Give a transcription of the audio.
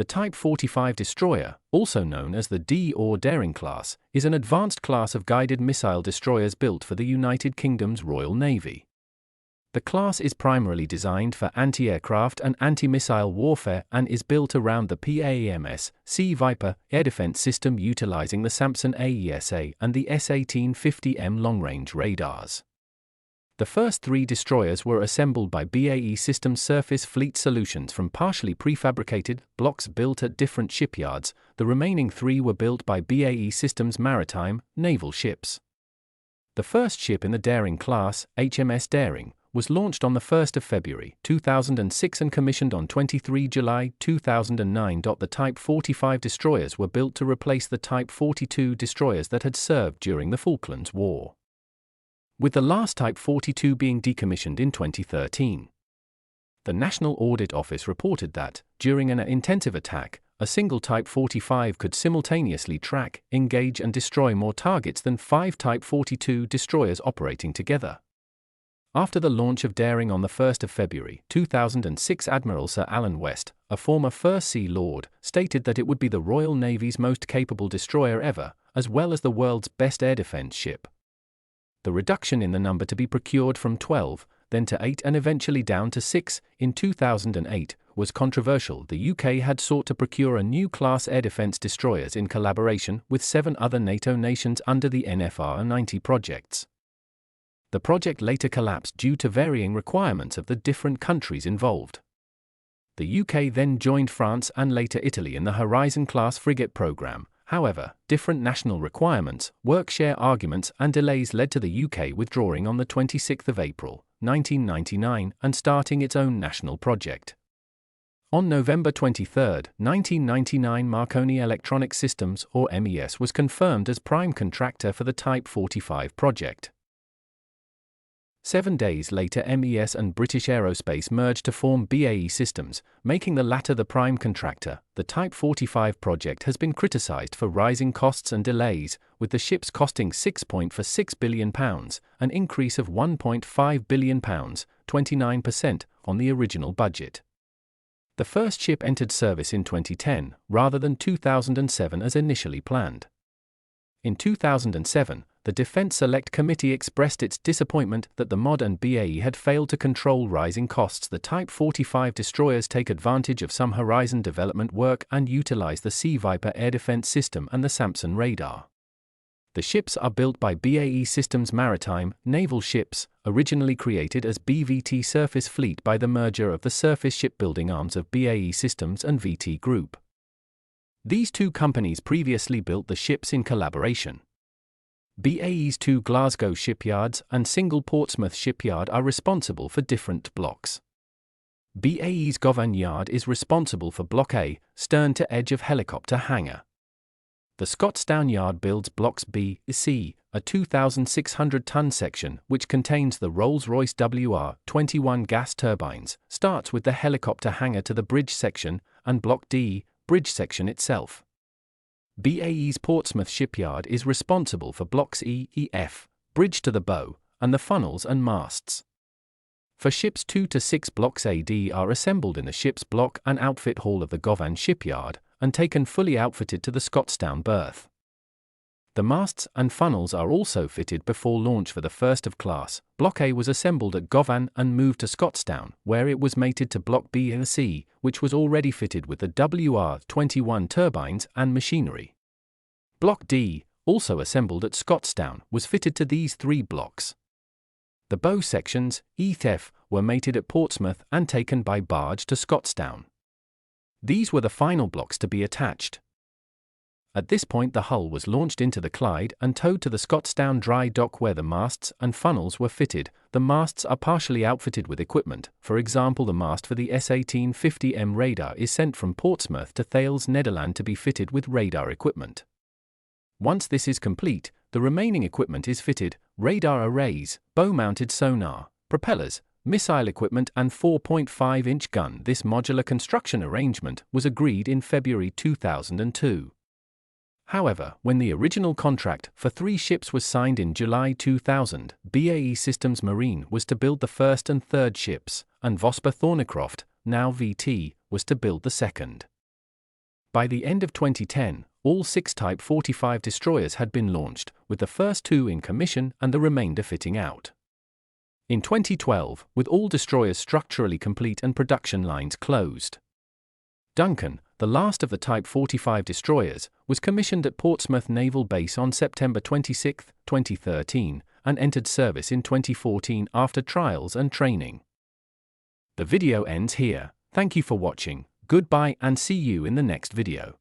Type 45 destroyer, also known as the D or Daring class, is an advanced class of guided missile destroyers built for the United Kingdom's Royal Navy. The class is primarily designed for anti-aircraft and anti-missile warfare and is built around the PAEMS Sea Viper air defense system utilizing the Samson AESA and the S-1850M long-range radars. The first 3 destroyers were assembled by BAE Systems Surface Fleet Solutions from partially prefabricated blocks built at different shipyards. The remaining 3 were built by BAE Systems Maritime naval ships. The first ship in the Daring class, HMS Daring, was launched on 1 February 2006 and commissioned on 23 July 2009. The Type 45 destroyers were built to replace the Type 42 destroyers that had served during the Falklands War, with the last Type 42 being decommissioned in 2013. The National Audit Office reported that, during an intensive attack, a single Type 45 could simultaneously track, engage and destroy more targets than 5 Type 42 destroyers operating together. After the launch of Daring on 1 February 2006, Admiral Sir Alan West, a former First Sea Lord, stated that it would be the Royal Navy's most capable destroyer ever, as well as the world's best air defense ship. The reduction in the number to be procured from 12, then to 8 and eventually down to 6, in 2008, was controversial. The UK had sought to procure a new class air defense destroyers in collaboration with 7 other NATO nations under the NFR 90 projects. The project later collapsed due to varying requirements of the different countries involved. The UK then joined France and later Italy in the Horizon-class frigate program. However, different national requirements, work-share arguments and delays led to the UK withdrawing on 26 April 1999 and starting its own national project. On November 23, 1999, Marconi Electronic Systems, or MES, was confirmed as prime contractor for the Type 45 project. 7 days later, MES and British Aerospace merged to form BAE Systems, making the latter the prime contractor. The Type 45 project has been criticised for rising costs and delays, with the ships costing £6.46 billion, an increase of £1.5 billion, 29%, on the original budget. The first ship entered service in 2010, rather than 2007 as initially planned. In 2007, the Defence Select Committee expressed its disappointment that the MOD and BAE had failed to control rising costs. The Type 45 destroyers take advantage of some Horizon development work and utilize the Sea Viper air defense system and the Samson radar. The ships are built by BAE Systems Maritime naval ships, originally created as BVT Surface Fleet by the merger of the surface shipbuilding arms of BAE Systems and VT Group. These 2 companies previously built the ships in collaboration. BAE's 2 Glasgow shipyards and single Portsmouth shipyard are responsible for different blocks. BAE's Govan yard is responsible for Block A, stern to edge of helicopter hangar. The Scotstoun yard builds Blocks B, C, a 2,600-ton section which contains the Rolls-Royce WR-21 gas turbines, starts with the helicopter hangar to the bridge section, and Block D, bridge section itself. BAE's Portsmouth shipyard is responsible for Blocks E, E, F, bridge to the bow, and the funnels and masts. For ships 2 to 6, Blocks AD are assembled in the ship's block and outfit hall of the Govan shipyard, and taken fully outfitted to the Scotstoun berth. The masts and funnels are also fitted before launch for the first of class. Block A was assembled at Govan and moved to Scotstoun, where it was mated to Block B and C, which was already fitted with the WR-21 turbines and machinery. Block D, also assembled at Scotstoun, was fitted to these 3 blocks. The bow sections, E-F, were mated at Portsmouth and taken by barge to Scotstoun. These were the final blocks to be attached. At this point, the hull was launched into the Clyde and towed to the Scotstoun dry dock where the masts and funnels were fitted. The masts are partially outfitted with equipment. For example, the mast for the S-1850M radar is sent from Portsmouth to Thales, Netherlands to be fitted with radar equipment. Once this is complete, the remaining equipment is fitted: radar arrays, bow-mounted sonar, propellers, missile equipment and 4.5-inch gun. This modular construction arrangement was agreed in February 2002. However, when the original contract for 3 ships was signed in July 2000, BAE Systems Marine was to build the first and third ships, and Vosper Thornycroft, now VT, was to build the second. By the end of 2010, all 6 Type 45 destroyers had been launched, with the first 2 in commission and the remainder fitting out. In 2012, with all destroyers structurally complete and production lines closed. Duncan, the last of the Type 45 destroyers, was commissioned at Portsmouth Naval Base on September 26, 2013, and entered service in 2014 after trials and training. The video ends here. Thank you for watching, goodbye and see you in the next video.